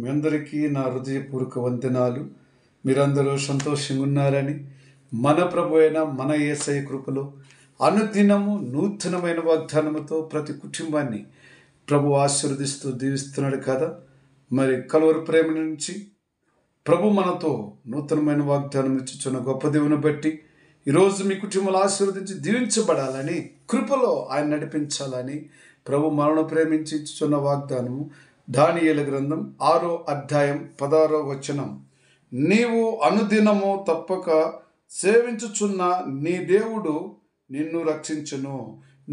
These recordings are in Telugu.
మీ అందరికీ నా హృదయపూర్వక వందనాలు. మీరందరూ సంతోషంగా ఉన్నారని, మన ప్రభు అయిన మన యేసయ్య కృపలో అనుదినము నూతనమైన వాగ్దానముతో ప్రతి కుటుంబాన్ని ప్రభు ఆశీర్వదిస్తూ దీవిస్తున్నాడు కదా. మరి కలువరి ప్రేమ నుంచి ప్రభు మనతో నూతనమైన వాగ్దానం ఇచ్చుచున్న గొప్ప దేవుని బట్టి ఈరోజు మీ కుటుంబాలు ఆశీర్వదించి దీవించబడాలని, కృపలో ఆయన నడిపించాలని ప్రభు మనను ప్రేమించి ఇచ్చుచున్న వాగ్దానము దానియేలు గ్రంథం 6వ అధ్యాయం 16వ వచనం. నీవు అనుదినము తప్పక సేవించుచున్న నీ దేవుడు నిన్ను రక్షించును.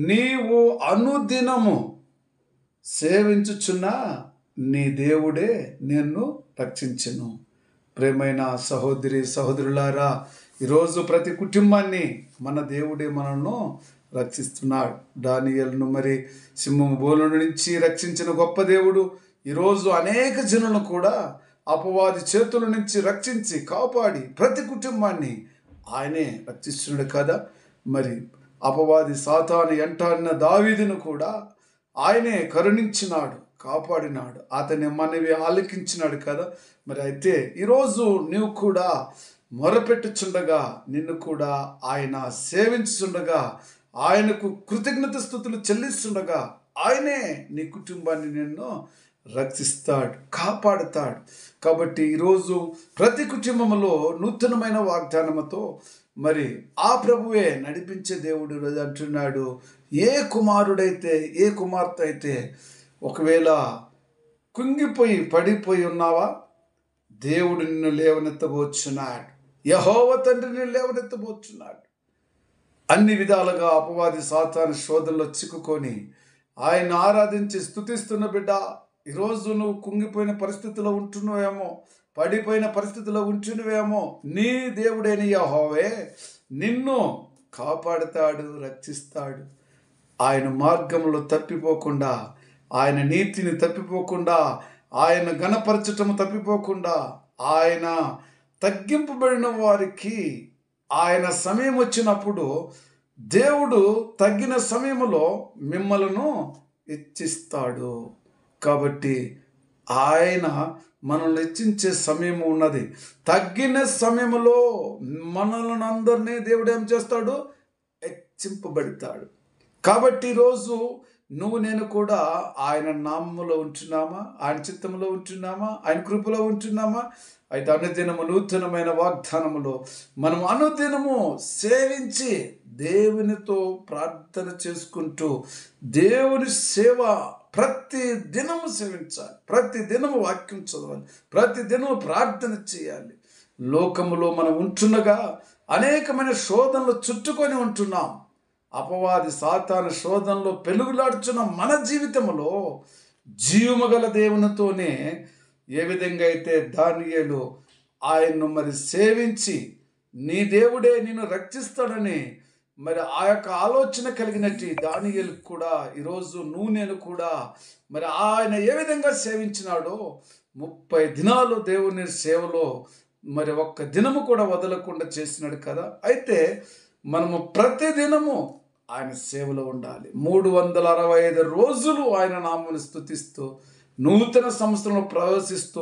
నీవు అనుదినము సేవించుచున్న నీ దేవుడే నిన్ను రక్షించును. ప్రేమైన సహోదరి సహోదరులారా, ఈరోజు ప్రతి కుటుంబాన్ని మన దేవుడే మనను రక్షిస్తున్నాడు. దానియేలును మరి సింహము బోలు నుంచి రక్షించిన గొప్ప దేవుడు ఈరోజు అనేక జనులను కూడా అపవాది చేతుల నుంచి రక్షించి కాపాడి ప్రతి కుటుంబాన్ని ఆయనే రక్షిస్తున్నాడు కదా. మరి అపవాది సాతాను ఎంటాడిన దావీదును కూడా ఆయనే కరుణించినాడు, కాపాడినాడు, అతని మనవి ఆలకించినాడు కదా. మరి అయితే ఈరోజు నీవు కూడా మొరపెట్టుచుండగా, నిన్ను కూడా ఆయన సేవించుచుండగా, ఆయనకు కృతజ్ఞత స్తుతులు చెల్లిస్తుండగా ఆయనే నీ కుటుంబాన్ని నిన్ను రక్షిస్తాడు, కాపాడుతాడు. కాబట్టి ఈరోజు ప్రతి కుటుంబంలో నూతనమైన వాగ్దానముతో మరి ఆ ప్రభువే నడిపించే దేవుడు ఈరోజు అంటున్నాడు, ఏ కుమారుడైతే ఏ కుమార్తె అయితే ఒకవేళ కుంగిపోయి పడిపోయి ఉన్నావా, దేవుడు నిన్ను లేవనెత్తబోచున్నాడు. యెహోవా తండ్రి నిన్ను లేవనెత్తబోచున్నాడు. అన్ని విధాలుగా అపవాది సాతాను శోధనలో చిక్కుకొని ఆయన ఆరాధించి స్తుతిస్తున్న బిడ్డ, ఈరోజు నువ్వు కుంగిపోయిన పరిస్థితిలో ఉంటున్నావేమో, పడిపోయిన పరిస్థితిలో ఉంటున్నావేమో, నీ దేవుడైన యెహోవే నిన్ను కాపాడుతాడు, రక్షిస్తాడు. ఆయన మార్గంలో తప్పిపోకుండా, ఆయన నీతిని తప్పిపోకుండా, ఆయన ఘనపరచటము తప్పిపోకుండా, ఆయన తగ్గింపబడిన వారికి ఆయన సమయం వచ్చినప్పుడు దేవుడు తగ్గిన సమయంలో మిమ్మలను హెచ్చిస్తాడు. కాబట్టి ఆయన మనల్ని హెచ్చించే సమయం ఉన్నది. తగ్గిన సమయంలో మనల్ని అందరినీ దేవుడు ఏం చేస్తాడు? హెచ్చింపబడతాడు. కాబట్టి ఈరోజు నువ్వు నేను కూడా ఆయన నామములో ఉంటున్నామా, ఆయన చిత్తములో ఉంటున్నామా, ఆయన కృపలో ఉంటున్నామా? అయితే అనుదినము నూతనమైన వాగ్దానములో మనం అనుదినము సేవించి దేవునితో ప్రార్థన చేసుకుంటూ దేవుని సేవ ప్రతి దినము సేవించాలి, ప్రతి దినము వాక్యం చదవాలి, ప్రతి దినము ప్రార్థన చేయాలి. లోకములో మనం ఉంటుండగా అనేకమైన శోధనలు చుట్టుకొని ఉంటున్నాం. అపవాది సాతాను శోధనలో పెలుగులాడుచున్న మన జీవితంలో జీవముగల దేవునితోనే ఏ విధంగా అయితే దానియేలు ఆయన్ను మరి సేవించి నీ దేవుడే నిన్ను రక్షిస్తాడని మరి ఆ యొక్క ఆలోచన కలిగినట్టు దానియేలు కూడా ఈరోజు నువ్వు నేను కూడా మరి ఆయన ఏ విధంగా సేవించినాడో 30 దినాలు దేవుని సేవలో మరి ఒక్క దినము కూడా వదలకుండా చేసినాడు కదా. అయితే మనము ప్రతి దినము ఆయన సేవలో ఉండాలి. 365 రోజులు ఆయన నామమును స్తుతిస్తూ నూతన సంవత్సరంలో ప్రవేశిస్తూ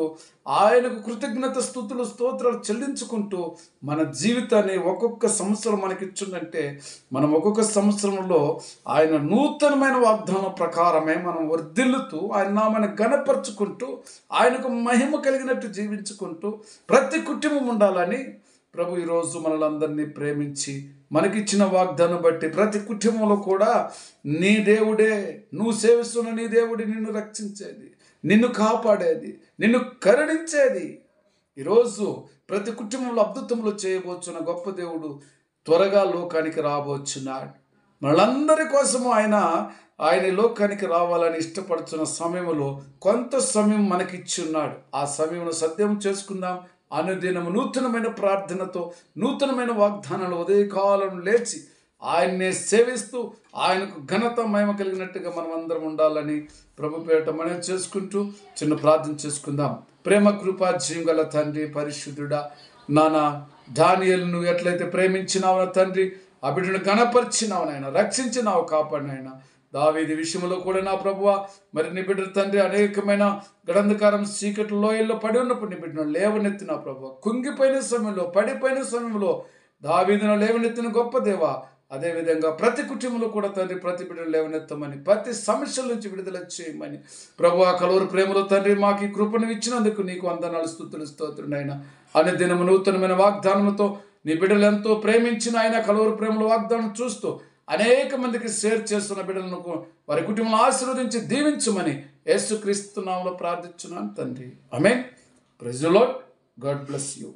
ఆయనకు కృతజ్ఞత స్తుతులు స్తోత్రాలు చెల్లించుకుంటూ మన జీవితాన్ని ఒక్కొక్క సంవత్సరం మనకిచ్చిందంటే మనం ఒక్కొక్క సంవత్సరంలో ఆయన నూతనమైన వాగ్దానం ప్రకారమే మనం వర్ధిల్లుతూ ఆయన నామాన్ని ఘనపరుచుకుంటూ ఆయనకు మహిమ కలిగినట్టు జీవించుకుంటూ ప్రతి కుటుంబం ఉండాలని ప్రభు ఈరోజు మనలందరినీ ప్రేమించి మనకిచ్చిన వాగ్దానం బట్టి ప్రతి కుటుంబంలో కూడా నీ దేవుడే, నువ్వు సేవిస్తున్న నీ దేవుడే నిన్ను రక్షించేది, నిన్ను కాపాడేది, నిన్ను కరుణించేది. ఈరోజు ప్రతి కుటుంబంలో అద్భుతములు చేయబోచున్న గొప్ప దేవుడు త్వరగా లోకానికి రాబోచున్నాడు. మనందరి కోసము ఆయన లోకానికి రావాలని ఇష్టపడుతున్న సమయంలో కొంత సమయం మనకిచ్చి ఉన్నాడు. ఆ సమయంలో సత్యం చేసుకుందాం. అనుదినము నూతనమైన ప్రార్థనతో నూతనమైన వాగ్దానాలు ఉదయకాలం లేచి ఆయన్నే సేవిస్తూ ఆయనకు ఘనత మహిమ కలిగినట్టుగా మనం అందరం ఉండాలని ప్రభు పేరిట మనం చేసుకుంటూ చిన్న ప్రార్థన చేసుకుందాం. ప్రేమ కృపా జీవగల తండ్రి, పరిశుద్ధుడా, నాన్న దానియేలును నువ్వు ఎట్లయితే ప్రేమించినావు తండ్రి, ఆ బిడ్డను ఘనపరిచినావు నాయన, రక్షించినావు, కాపాడినాయన. దావీదు విషయంలో కూడా నా ప్రభువా మరి నీ బిడ్డ తండ్రి అనేకమైన గడంధకారం చీకటి లోయల్లో పడి ఉన్నప్పుడు నీ బిడ్డను లేవనెత్తి నా ప్రభువా, కుంగిపోయిన సమయంలో పడిపోయిన సమయంలో దావీదును లేవనెత్తిన గొప్ప దేవా, అదేవిధంగా ప్రతి కుటుంబంలో కూడా తండ్రి ప్రతి బిడ్డను లేవనెత్తమని, ప్రతి సమస్యల నుంచి విడుదల చేయమని ప్రభువా, కలువరి ప్రేమలో తండ్రి మాకు ఈ కృపను ఇచ్చినందుకు నీకు వందనాలు, స్తుతులు, స్తోత్రుడైనా. అనే దినము నూతనమైన వాగ్దానంతో నీ బిడ్డలు ఎంతో ప్రేమించిన ఆయన కలువరి ప్రేమలో వాగ్దానం చూస్తూ అనేక మందికి షేర్ చేస్తున్న బిడ్డలను వారి కుటుంబంలో ఆశీర్వదించి దీవించమని యేసుక్రీస్తు నామములో ప్రార్థించున్నాను తండ్రి. ఆమేన్. Praise the Lord. God bless you.